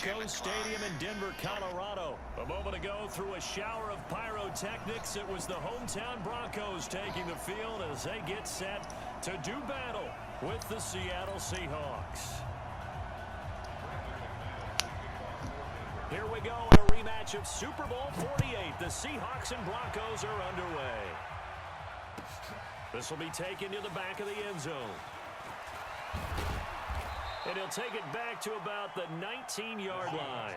Broncos Stadium in Denver, Colorado. A moment ago, through a shower of pyrotechnics, it was the hometown Broncos taking the field as they get set to do battle with the Seattle Seahawks. Here we go in a rematch of Super Bowl 48. The Seahawks and Broncos are underway. This will be taken to the back of the end zone. And he'll take it back to about the 19-yard line.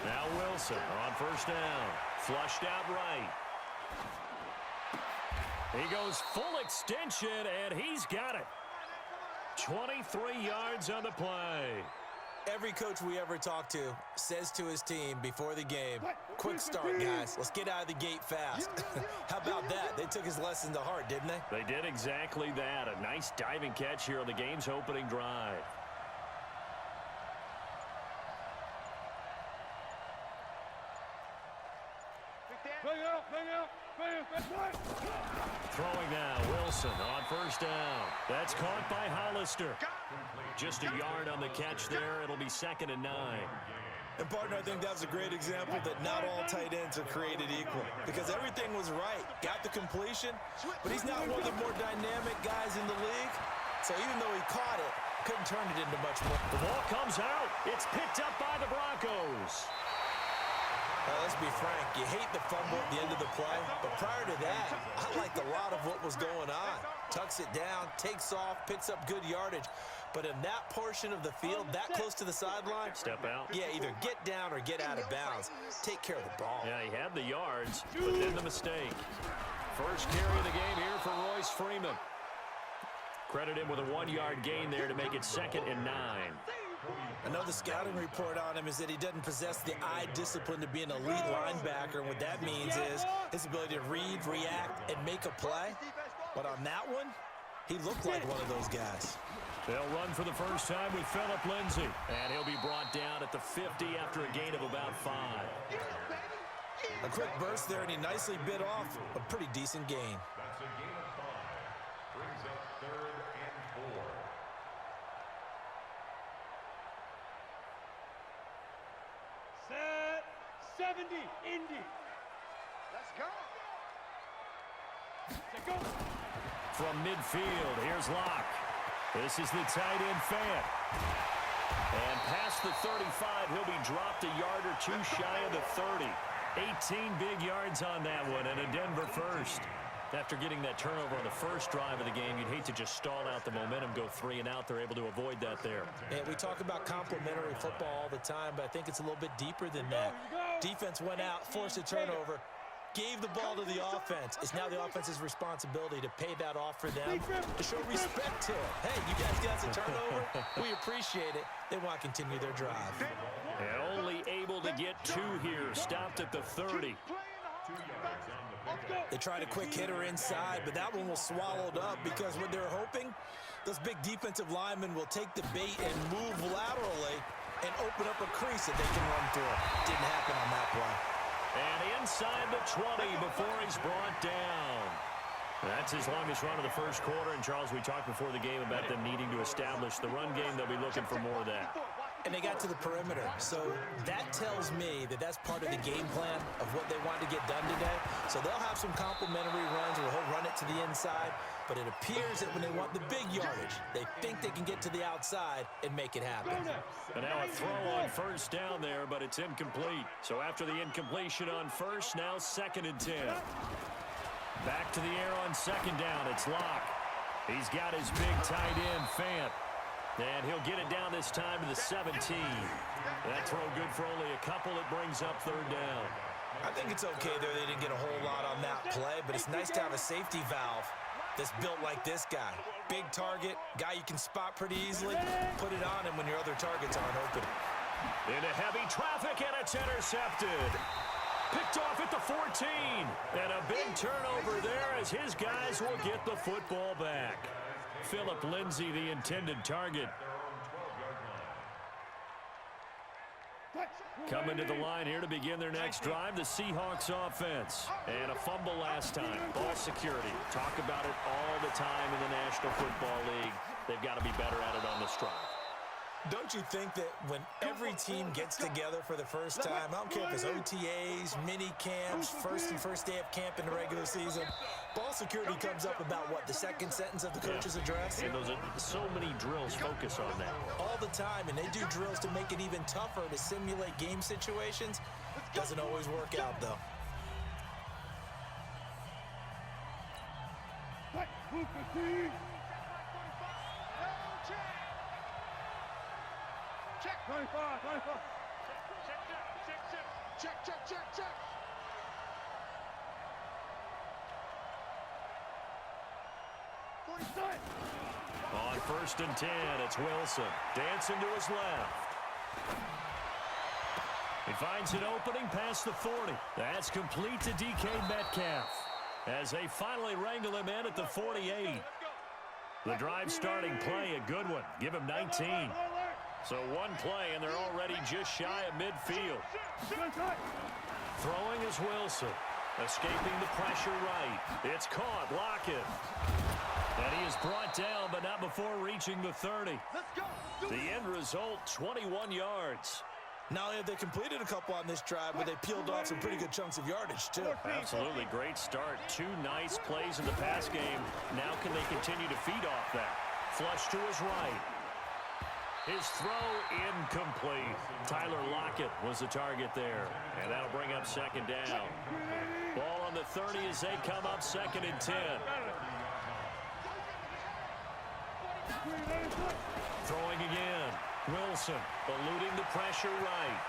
Now Wilson on first down. Flushed out right. He goes full extension, and he's got it. 23 yards on the play. Every coach we ever talk to says to his team before the game, quick start, guys. Let's get out of the gate fast. How about that? They took his lesson to heart, didn't they? They did exactly that. A nice diving catch here on the game's opening drive. Throwing now, Wilson on first down. That's caught by Hollister. Just a yard on the catch there. It'll be 2nd and 9. And, partner, I think that was a great example that not all tight ends are created equal. Because everything was right. Got the completion, but he's not one of the more dynamic guys in the league. So even though he caught it, couldn't turn it into much more. The ball comes out. It's picked up by the Broncos. Let's be frank, you hate the fumble at the end of the play, but prior to that, I liked a lot of what was going on. Tucks it down, takes off, picks up good yardage. But in that portion of the field, that close to the sideline, step out. Yeah, either get down or get out of bounds. Take care of the ball. Yeah, he had the yards, but then the mistake. First carry of the game here for Royce Freeman. Credit him with a 1-yard gain there to make it 2nd and 9. I know the scouting report on him is that he doesn't possess the eye discipline to be an elite linebacker. And what that means is his ability to read, react, and make a play. But on that one, he looked like one of those guys. They'll run for the first time with Phillip Lindsay. And he'll be brought down at the 50 after a gain of about 5. A quick burst there, and he nicely bit off a pretty decent gain. That's a gain of 5. Brings up 3rd and 4. Set 70, Indy. Let's go. Let's go. From midfield, here's Locke. This is the tight end Fant. And past the 35, he'll be dropped a yard or two shy of the 30. 18 big yards on that one, and a Denver first. After getting that turnover on the first drive of the game, you'd hate to just stall out the momentum, go 3 and out. They're able to avoid that there. Yeah, we talk about complementary football all the time, but I think it's a little bit deeper than that. Defense went out, forced a turnover, gave the ball to the offense. It's now the offense's responsibility to pay that off for them, to show respect to it. Hey, you guys got a turnover. We appreciate it. They want to continue their drive. And only able to get 2 here. Stopped at the 30. They tried a quick hitter inside, but that one was swallowed up because what they're hoping, those big defensive linemen will take the bait and move laterally and open up a crease that they can run through. Didn't happen on that play. And inside the 20 before he's brought down. That's his longest run of the first quarter. And, Charles, we talked before the game about them needing to establish the run game. They'll be looking for more of that. And they got to the perimeter. So that tells me that that's part of the game plan of what they want to get done today. So they'll have some complimentary runs where he'll run it to the inside. But it appears that when they want the big yardage, they think they can get to the outside and make it happen. And now a throw on first down there, but it's incomplete. So after the incompletion on first, now 2nd and 10. Back to the air on 2nd down. It's Locke. He's got his big tight end, Fant. And he'll get it down this time to the 17. That throw good for only a couple. It brings up 3rd down. I think it's okay there. They didn't get a whole lot on that play, but it's nice to have a safety valve that's built like this guy. Big target, guy you can spot pretty easily. Put it on him when your other targets aren't open. Into heavy traffic, and it's intercepted. Picked off at the 14. And a big turnover there as his guys will get the football back. Philip Lindsay, the intended target. Coming to the line here to begin their next drive, the Seahawks offense. And a fumble last time. Ball security. Talk about it all the time in the National Football League. They've got to be better at it on this drive. Don't you think that when every team gets together for the first time, I don't care if it's OTAs, mini camps, first day of camp in the regular season, ball security comes up about what, the second sentence of the coach's address? And those are so many drills focus on that. All the time, and they do drills to make it even tougher to simulate game situations. Doesn't always work out, though. Check. 25. Check. On 1st and 10, it's Wilson. Dancing to his left. He finds an opening past the 40. That's complete to DK Metcalf as they finally wrangle him in at the 48. The drive starting play, a good one. Give him 19. So one play, and they're already just shy of midfield. Throwing is Wilson. Escaping the pressure right. It's caught. Lockett. And he is brought down, but not before reaching the 30. The end result, 21 yards. Not only have they completed a couple on this drive, but they peeled off some pretty good chunks of yardage, too. Absolutely great start. 2 nice plays in the pass game. Now can they continue to feed off that? Flush to his right. His throw incomplete. Tyler Lockett was the target there. And that'll bring up 2nd down. Ball on the 30 as they come up 2nd and 10. Throwing again. Wilson eluding the pressure right.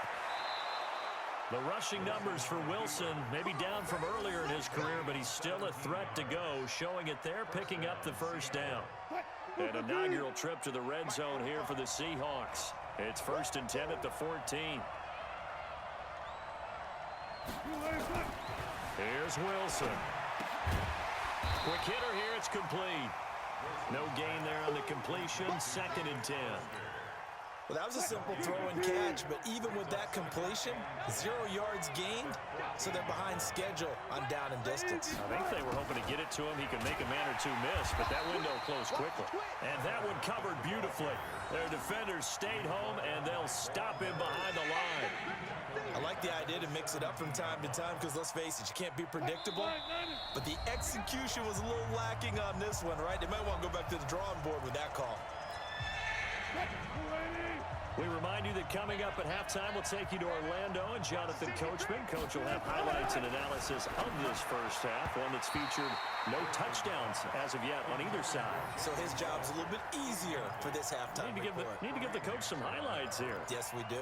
The rushing numbers for Wilson maybe down from earlier in his career, but he's still a threat to go, showing it there, picking up the 1st down. An inaugural trip to the red zone here for the Seahawks. It's 1st and 10 at the 14. Here's Wilson. Quick hitter here, it's complete. No gain there on the completion, 2nd and 10. Well, that was a simple throw and catch, but even with that completion, 0 yards gained, so they're behind schedule on down and distance. I think they were hoping to get it to him. He could make a man or two miss, but that window closed quickly. And that one covered beautifully. Their defenders stayed home, and they'll stop him behind the line. I like the idea to mix it up from time to time because, let's face it, you can't be predictable. But the execution was a little lacking on this one, right? They might want to go back to the drawing board with that call. We remind you that coming up at halftime, we'll take you to Orlando and Jonathan Coachman. Coach will have highlights and analysis of this first half, one that's featured no touchdowns as of yet on either side. So his job's a little bit easier for this halftime report. Need to give the coach some highlights here. Yes, we do.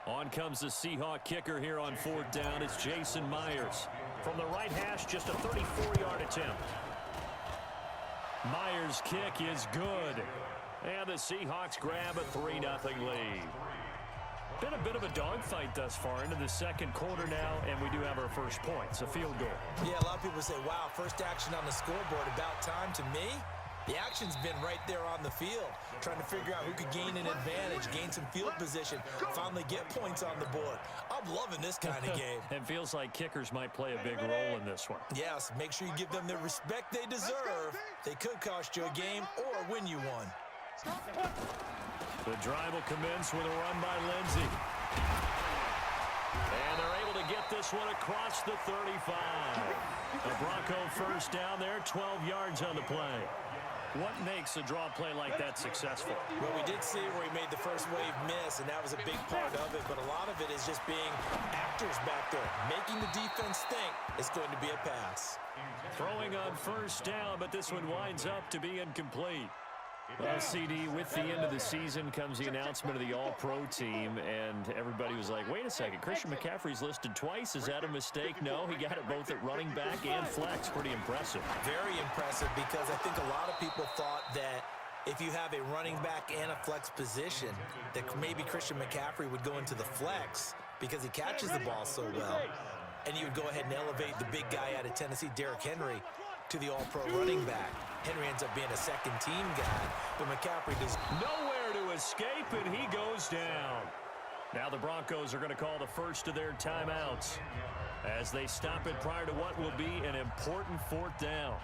On comes the Seahawk kicker here on 4th down. It's Jason Myers. From the right hash, just a 34-yard attempt. Myers' kick is good. And the Seahawks grab a 3-0 lead. Been a bit of a dogfight thus far into the 2nd quarter now, and we do have our first points, a field goal. Yeah, a lot of people say, wow, first action on the scoreboard, about time. To me, the action's been right there on the field, trying to figure out who could gain an advantage, gain some field position, finally get points on the board. I'm loving this kind of game. It feels like kickers might play a big role in this one. Yes, make sure you give them the respect they deserve. They could cost you a game or win you one. The drive will commence with a run by Lindsay. And they're able to get this one across the 35. A Bronco first down there, 12 yards on the play. What makes a draw play like that successful? Well, we did see where he made the first wave miss, and that was a big part of it, but a lot of it is just being actors back there, making the defense think it's going to be a pass. Throwing on first down, but this one winds up to be incomplete. Well, CD, with the end of the season comes the announcement of the All-Pro team, and everybody was like, wait a second, Christian McCaffrey's listed twice. Is that a mistake? No, he got it both at running back and flex. Pretty impressive. Very impressive, because I think a lot of people thought that if you have a running back and a flex position, that maybe Christian McCaffrey would go into the flex because he catches the ball so well, and you would go ahead and elevate the big guy out of Tennessee, Derrick Henry, to the All-Pro running back. Henry ends up being a second-team guy, but McCaffrey does nowhere to escape, and he goes down. Now the Broncos are going to call the first of their timeouts as they stop it prior to what will be an important fourth down.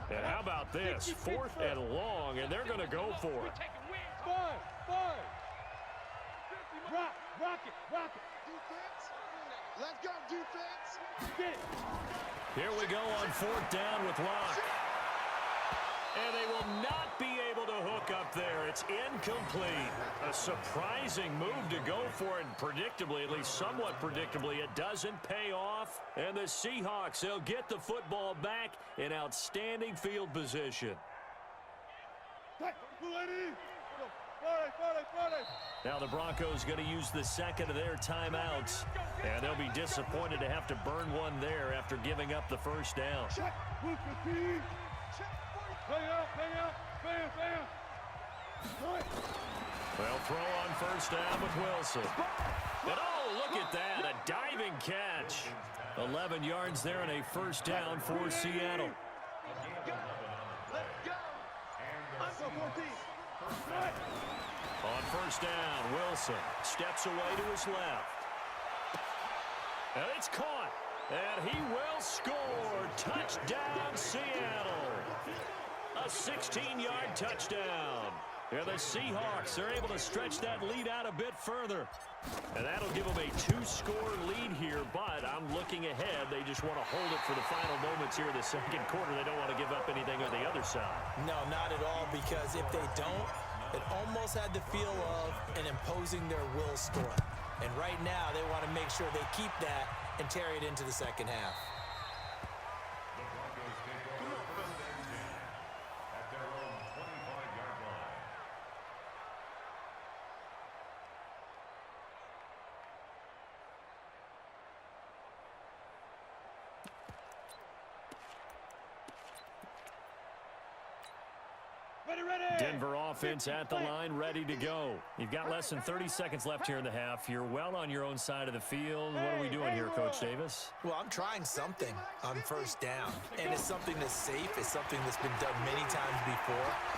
And how about this? 4th and long, and they're going to go for it. Five. Rock it. Defense. Let's go, defense. Get it. Here we go on 4th down with Locke. And they will not be able to hook up there. It's incomplete. A surprising move to go for it. Predictably, at least somewhat predictably, it doesn't pay off. And the Seahawks, they'll get the football back in outstanding field position. Now the Broncos going to use the second of their timeouts, and they'll be disappointed to have to burn one there after giving up the first down. They'll throw on first down with Wilson. And oh, look at that, a diving catch. 11 yards there and a first down for Seattle. On first down, Wilson steps away to his left. And it's caught. And he will score. Touchdown, Seattle. A 16-yard touchdown. And the Seahawks are able to stretch that lead out a bit further. And that'll give them a 2-score lead here, but I'm looking ahead. They just want to hold it for the final moments here in the second quarter. They don't want to give up anything on the other side. No, not at all, because if they don't, it almost had the feel of an imposing their will storm. And right now, they want to make sure they keep that and carry it into the second half. The Broncos take over 1st and 10 at their own 25-yard line. Ready. Denver offense at the line, ready to go. You've got less than 30 seconds left here in the half. You're well on your own side of the field. What are we doing here, Coach Davis? Well, I'm trying something on first down, and it's something that's safe. It's something that's been done many times before.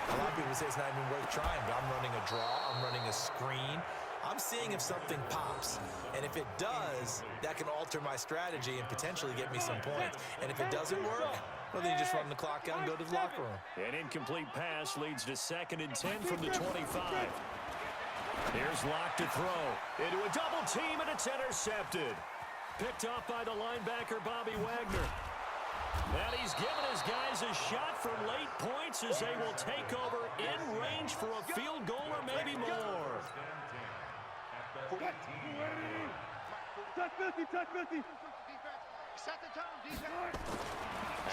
A lot of people say it's not even worth trying, but I'm running a draw. I'm running a screen. I'm seeing if something pops, and if it does, that can alter my strategy and potentially get me some points. And if it doesn't work, well, then you just run the clock out and go to the locker room. An incomplete pass leads to 2nd and 10 from the 25. Here's Locke to throw. Into a double team, and it's intercepted. Picked off by the linebacker, Bobby Wagner. And he's given his guys a shot for late points as they will take over in range for a field goal or maybe more. Touch 50. Set the tone, defense.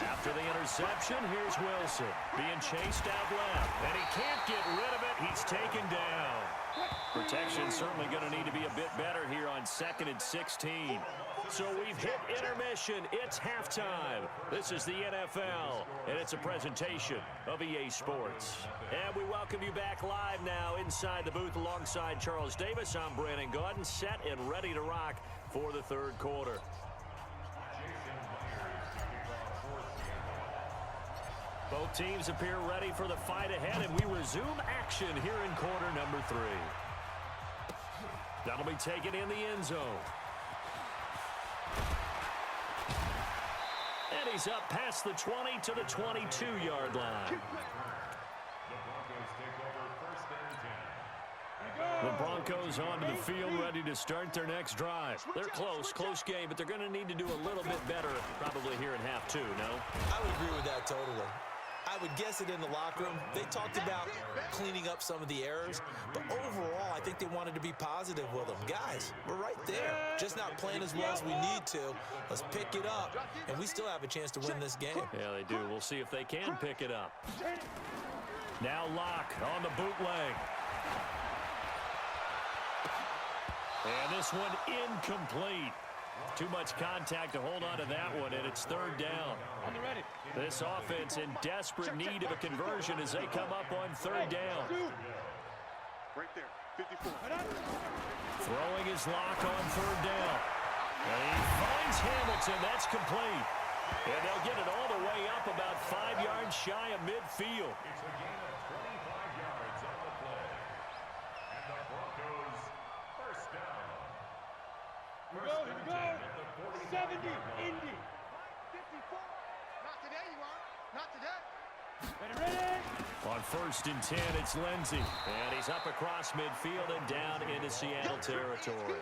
After the interception, here's Wilson being chased out left, and he can't get rid of it. He's taken down. Protection certainly going to need to be a bit better here on 2nd and 16. So we've hit intermission. It's halftime. This is the NFL, and it's a presentation of EA Sports. And we welcome you back live now inside the booth alongside Charles Davis. I'm Brandon Gaudin, set and ready to rock for the third quarter. Both teams appear ready for the fight ahead, and we resume action here in quarter number 3. That'll be taken in the end zone. And he's up past the 20 to the 22-yard line. The Broncos onto the field, ready to start their next drive. They're close game, but they're going to need to do a little bit better probably here in half 2, no? I would agree with that totally. I would guess it in the locker room. They talked about cleaning up some of the errors, but overall, I think they wanted to be positive with them. Guys, we're right there. Just not playing as well as we need to. Let's pick it up, and we still have a chance to win this game. Yeah, they do. We'll see if they can pick it up. Now Locke on the bootleg. And this one incomplete. Too much contact to hold on to that one, and it's third down. On the ready. This offense in desperate need of a conversion as they come up on third down. Right there, 54. Throwing his Locke on third down. And he finds Hamilton. That's complete. And they'll get it all the way up about 5 yards shy of midfield. It's a gain of 25 yards on the play. And the Broncos first down. Here we go. 70, Indy. 54. Not today, you are. Not today. Ready. On first and 10, it's Lindsey. And he's up across midfield and down into Seattle territory.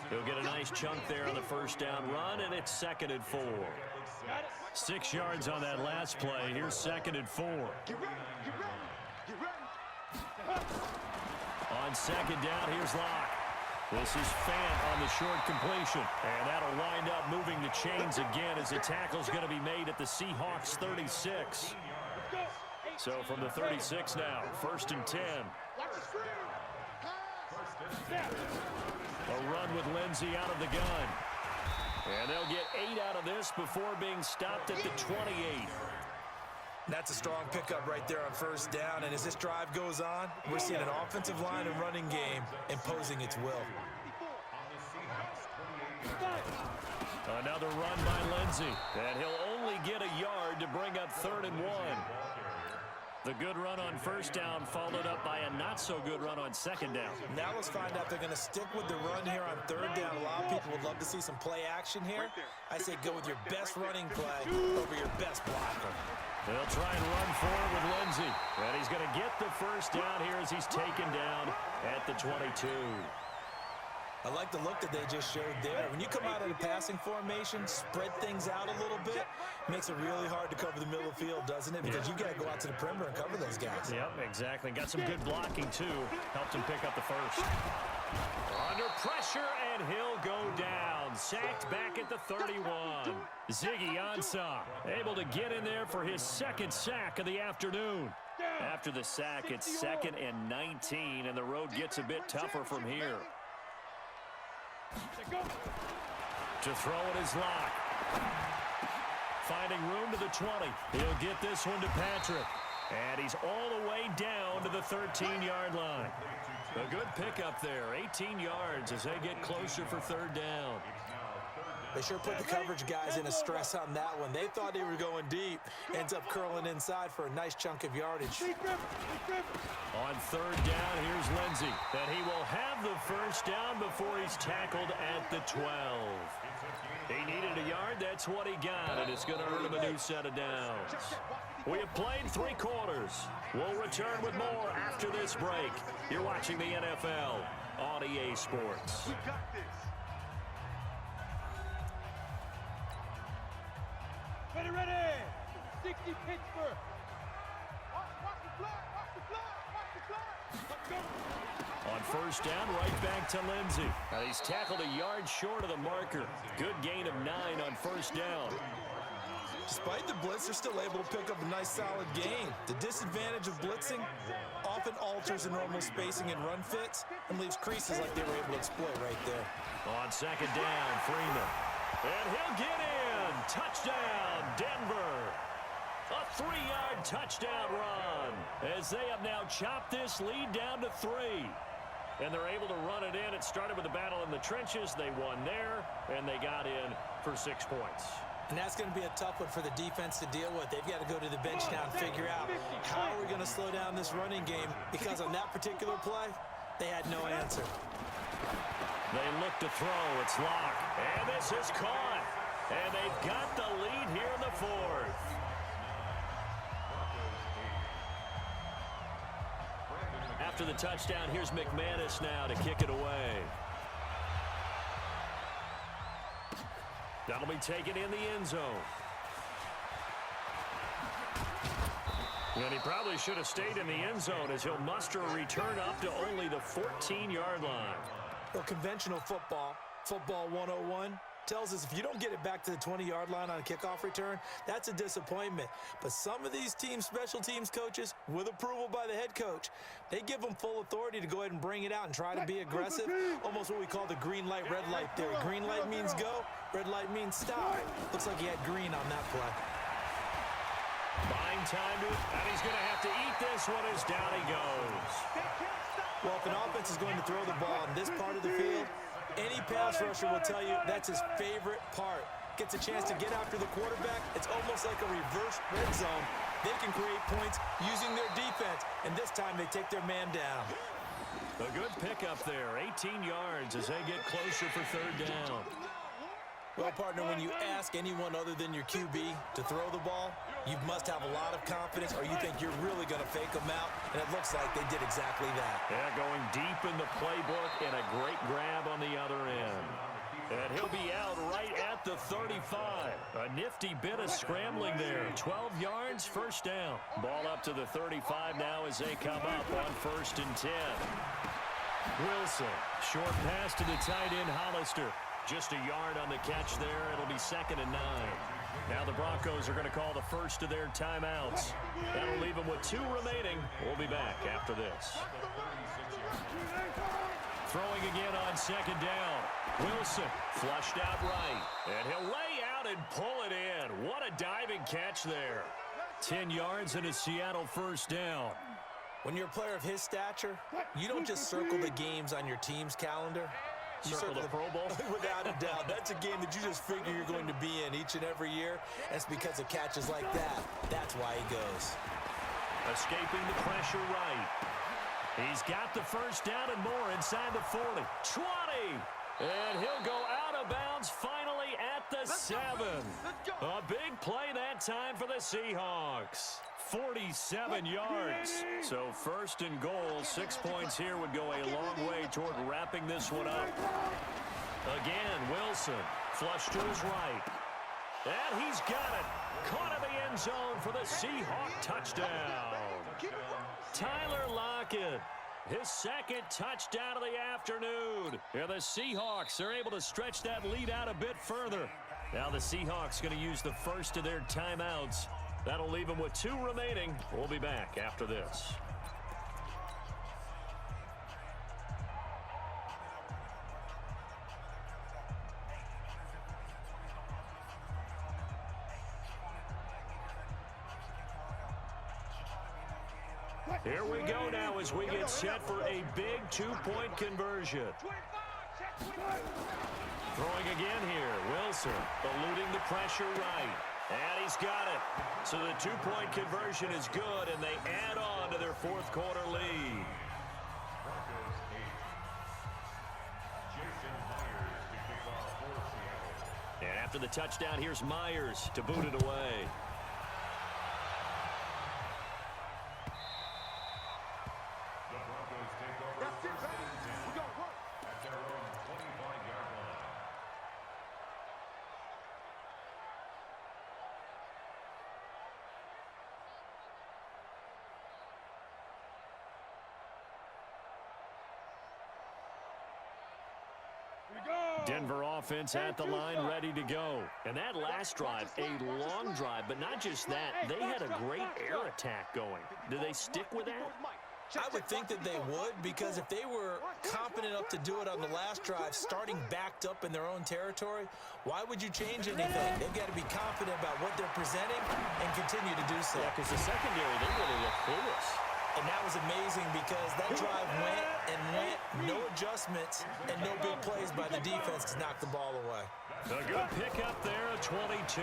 He'll get a nice chunk there on the first down run, and it's 2nd and 4. Got it. 6 yards on that last play. Here's 2nd and 4. Get ready. Get ready. Get ready. On second down, here's Locke. This is Fant on the short completion. And that'll wind up moving the chains again as the tackle's going to be made at the Seahawks 36. So from the 36 now, 1st and 10. Watch the screen. A run with Lindsey out of the gun. And they'll get 8 out of this before being stopped at the 28. That's a strong pickup right there on first down, and as this drive goes on, we're seeing an offensive line and running game imposing its will. Another run by Lindsey, and he'll only get a yard to bring up 3rd and 1. The good run on first down followed up by a not-so-good run on second down. Now let's find out they're going to stick with the run here on third down. A lot of people would love to see some play action here. I say go with your best running play over your best blocker. They'll try and run forward with Lindsey. And he's going to get the first down here as he's taken down at the 22. I like the look that they just showed there. When you come out of the passing formation, spread things out a little bit, makes it really hard to cover the middle of the field, doesn't it? Because you've got to go out to the perimeter and cover those guys. Yep, exactly. Got some good blocking, too. Helped him pick up the first. Under pressure, and he'll go down. Sacked back at the 31. Ziggy Ansah able to get in there for his 2nd sack of the afternoon. After the sack, it's 2nd and 19, and the road gets a bit tougher from here. To throw it is Locke. Finding room to the 20. He'll get this one to Patrick. And he's all the way down to the 13-yard line. A good pickup there. 18 yards as they get closer for 3rd down. They sure put the coverage guys in a stress on that one. They thought they were going deep. Ends up curling inside for a nice chunk of yardage. On 3rd down, here's Lindsey. And he will have the first down before he's tackled at the 12. He needed a yard. That's what he got, and it's going to earn him a new set of downs. We have played 3 quarters. We'll return with more after this break. You're watching the NFL on EA Sports. We got this. Ready. 60 Pittsburgh. Watch the flag. Watch the flag. Watch the flag. Let's go. On first down, right back to Lindsey. And he's tackled a yard short of the marker. Good gain of 9 on first down. Despite the blitz, they're still able to pick up a nice solid gain. The disadvantage of blitzing often alters the normal spacing and run fits and leaves creases like they were able to exploit right there. On second down, Freeman. And he'll get in. Touchdown, Denver. A 3-yard touchdown run as they have now chopped this lead down to 3. And they're able to run it in. It started with a battle in the trenches. They won there, and they got in for 6 points. And that's going to be a tough one for the defense to deal with. They've got to go to the bench now and figure out how are we going to slow down this running game, because on that particular play, they had no answer. They look to throw. It's Locke. And this is caught. And they've got the lead here in the 4th. After the touchdown, here's McManus now to kick it away. That'll be taken in the end zone. And he probably should have stayed in the end zone as he'll muster a return up to only the 14-yard line. Well, conventional football 101, tells us if you don't get it back to the 20-yard line on a kickoff return, that's a disappointment. But some of these teams, special teams coaches, with approval by the head coach, they give them full authority to go ahead and bring it out and try to be aggressive, almost what we call the green light, red light theory. Green light means go, red light means stop. Looks like he had green on that play. Buying time to it, and he's going to have to eat this one as down he goes. Well, if an offense is going to throw the ball in this part of the field, any pass rusher will tell you that's his favorite part. Gets a chance to get after the quarterback. It's almost like a reverse red zone. They can create points using their defense, and this time they take their man down. A good pickup there, 18 yards as they get closer for third down. Well, partner, when you ask anyone other than your QB to throw the ball, you must have a lot of confidence or you think you're really going to fake them out, and it looks like they did exactly that. Yeah, going deep in the playbook and a great grab on the other end. And he'll be out right at the 35. A nifty bit of scrambling there. 12 yards, first down. Ball up to the 35 now as they come up on 1st and 10. Wilson, short pass to the tight end Hollister. Just a yard on the catch there. It'll be 2nd and 9. Now the Broncos are going to call the first of their timeouts. That'll leave them with 2 remaining. We'll be back after this. Throwing again on 2nd down. Wilson flushed out right. And he'll lay out and pull it in. What a diving catch there. 10 yards and a Seattle first down. When you're a player of his stature, you don't just circle the games on your team's calendar. You Circle the Pro Bowl? Without a doubt. That's a game that you just figure you're going to be in each and every year. That's because of catches like that. That's why he goes. Escaping the pressure right. He's got the first down and more inside the 40. 20! And he'll go out of bounds finally at the 7. A big play that time for the Seahawks. 47 yards. So 1st and goal, 6 points here would go a long way toward wrapping this one up. Again, Wilson, flush to his right. And he's got it. Caught in the end zone for the Seahawk touchdown. Tyler Lockett, his 2nd touchdown of the afternoon. Here the Seahawks are able to stretch that lead out a bit further. Now the Seahawks going to use the first of their timeouts. That'll leave them with 2 remaining. We'll be back after this. Here we go now as we get set for a big 2-point conversion. Throwing again here, Wilson eluding the pressure right. And he's got it. So the 2-point conversion is good, and they add on to their 4th quarter lead. And after the touchdown, here's Myers to boot it away. Denver offense at the line, ready to go. And that last drive, a long drive, but not just that. They had a great air attack going. Do they stick with that? I would think that they would, because if they were confident enough to do it on the last drive, starting backed up in their own territory, why would you change anything? They've got to be confident about what they're presenting and continue to do so. Yeah, because the secondary, they really look clueless. And that was amazing because that drive went and went, no adjustments, and no big plays by the defense to knock the ball away. A good pickup there at 22.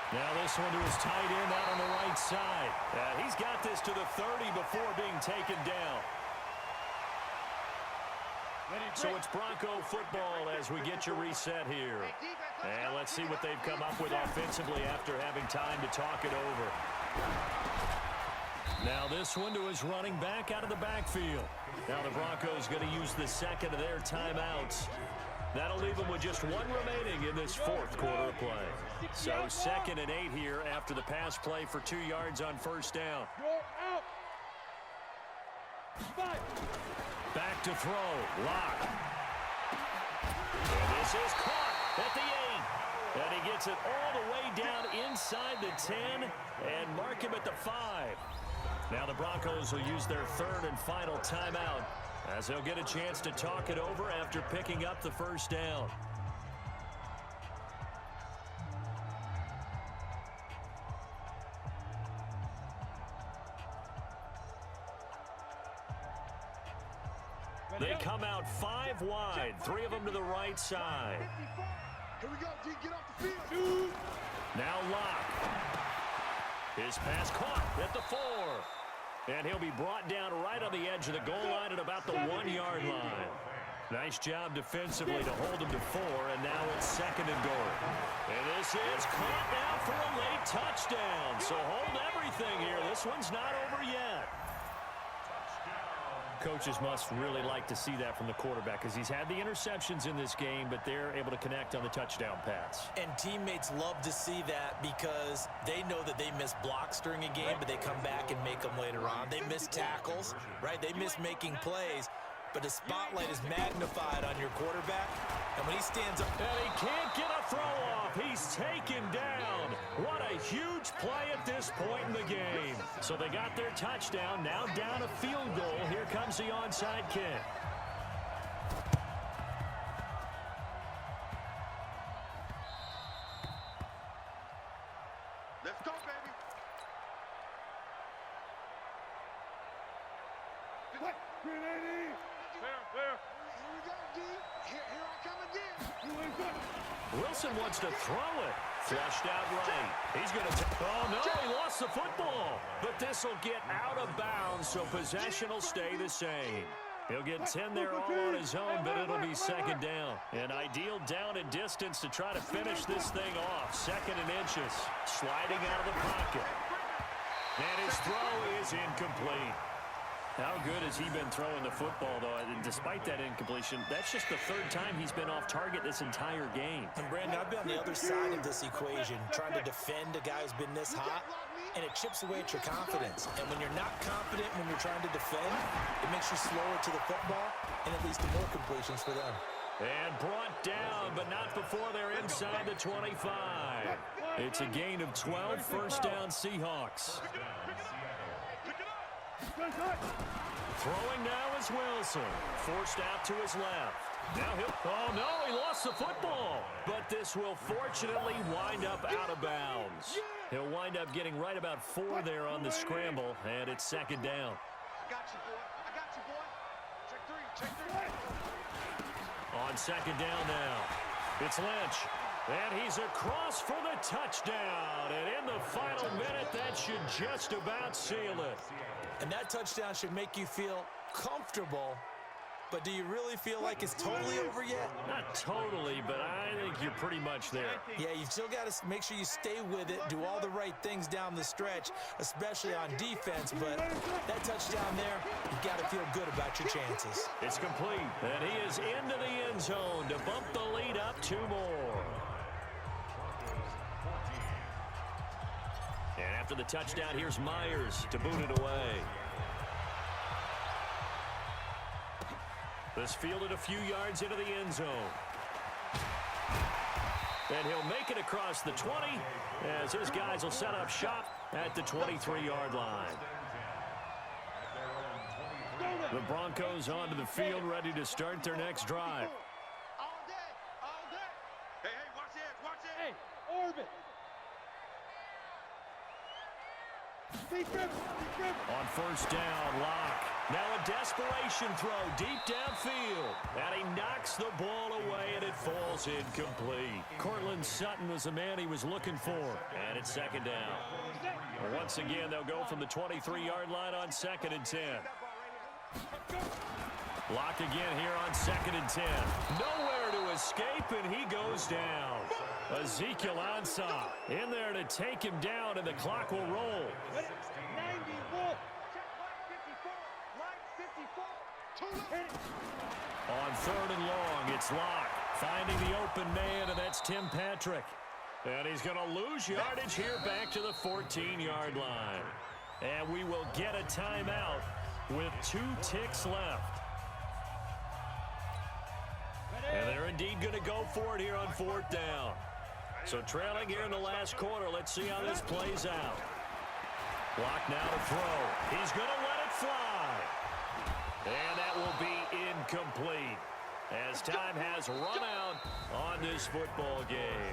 Now this one to his tight end out on the right side. He's got this to the 30 before being taken down. So it's Bronco football as we get you reset here. And let's see what they've come up with offensively after having time to talk it over. Now this one to his running back out of the backfield. Now the Broncos going to use the 2nd of their timeouts. That'll leave them with just one remaining in this fourth quarter of play. So 2nd and 8 here after the pass play for 2 yards on first down. Out. Back to throw. Lock. And this is caught at the 8. And he gets it all the way down inside the 10 and mark him at the 5. Now the Broncos will use their 3rd and final timeout as they'll get a chance to talk it over after picking up the first down. They come out 5 wide, 3 of them to the right side. Here we go, G. Get off the field. Now Locke. His pass caught at the 4. And he'll be brought down right on the edge of the goal line at about the 1-yard line. Nice job defensively to hold him to 4, and now it's 2nd and goal. And this is caught now for a late touchdown. So hold everything here. This one's not over yet. Coaches must really like to see that from the quarterback because he's had the interceptions in this game, but they're able to connect on the touchdown pass. And teammates love to see that because they know that they miss blocks during a game, but they come back and make them later on. They miss tackles, right? They miss making plays, but the spotlight is magnified on your quarterback, and when he stands up... And he can't get a throw off. He's taken down. What a huge play at this point in the game. So they got their touchdown, now down a field goal. Here comes the onside kick. Let's go, baby. Grenade. Where? Here we go, D. Here I come again. Wilson wants to throw it. Flushed out right. He's going to... Oh, no, he lost the football. But this will get out of bounds, so possession will stay the same. He'll get 10 there all on his own, but it'll be 2nd down. An ideal down and distance to try to finish this thing off. 2nd and inches. Sliding out of the pocket. And his throw is incomplete. How good has he been throwing the football, though? And despite that incompletion, that's just the 3rd time he's been off target this entire game. And Brandon, I've been on the other side of this equation, trying to defend a guy who's been this hot, and it chips away at your confidence. And when you're not confident when you're trying to defend, it makes you slower to the football, and it leads to more completions for them. And brought down, but not before they're inside the 25. It's a gain of 12, first down Seahawks. Throwing now is Wilson. Forced out to his left. Now he'll... Oh, no, he lost the football. But this will fortunately wind up out of bounds. He'll wind up getting right about 4 there on the scramble, and it's 2nd down. I got you, boy. Check 3. On 2nd down now, it's Lynch. And he's across for the touchdown. And in the final minute, that should just about seal it. And that touchdown should make you feel comfortable. But do you really feel like it's totally over yet? Not totally, but I think you're pretty much there. Yeah, you've still got to make sure you stay with it, do all the right things down the stretch, especially on defense. But that touchdown there, you've got to feel good about your chances. It's complete, and he is into the end zone to bump the lead up 2 more. And after the touchdown, here's Myers to boot it away. This fielded a few yards into the end zone. And he'll make it across the 20 as his guys will set up shop at the 23-yard line. The Broncos onto the field, ready to start their next drive. All day. Hey, watch it. Hey, orbit. On first down, Locke. Now a desperation throw deep downfield. And he knocks the ball away, and it falls incomplete. Cortland Sutton was the man he was looking for. And it's 2nd down. Once again, they'll go from the 23-yard line on 2nd and 10. Locke again here on 2nd and 10. Nowhere to escape, and he goes down. Ezekiel Ansah in there to take him down, and the clock will roll. 91. On 3rd and long, it's Locke. Finding the open man, and that's Tim Patrick. And he's going to lose yardage here back to the 14-yard line. And we will get a timeout with 2 ticks left. And they're indeed going to go for it here on 4th down. So trailing here in the last quarter. Let's see how this plays out. Block now to throw. He's going to let it fly. And that will be incomplete as time has run out on this football game.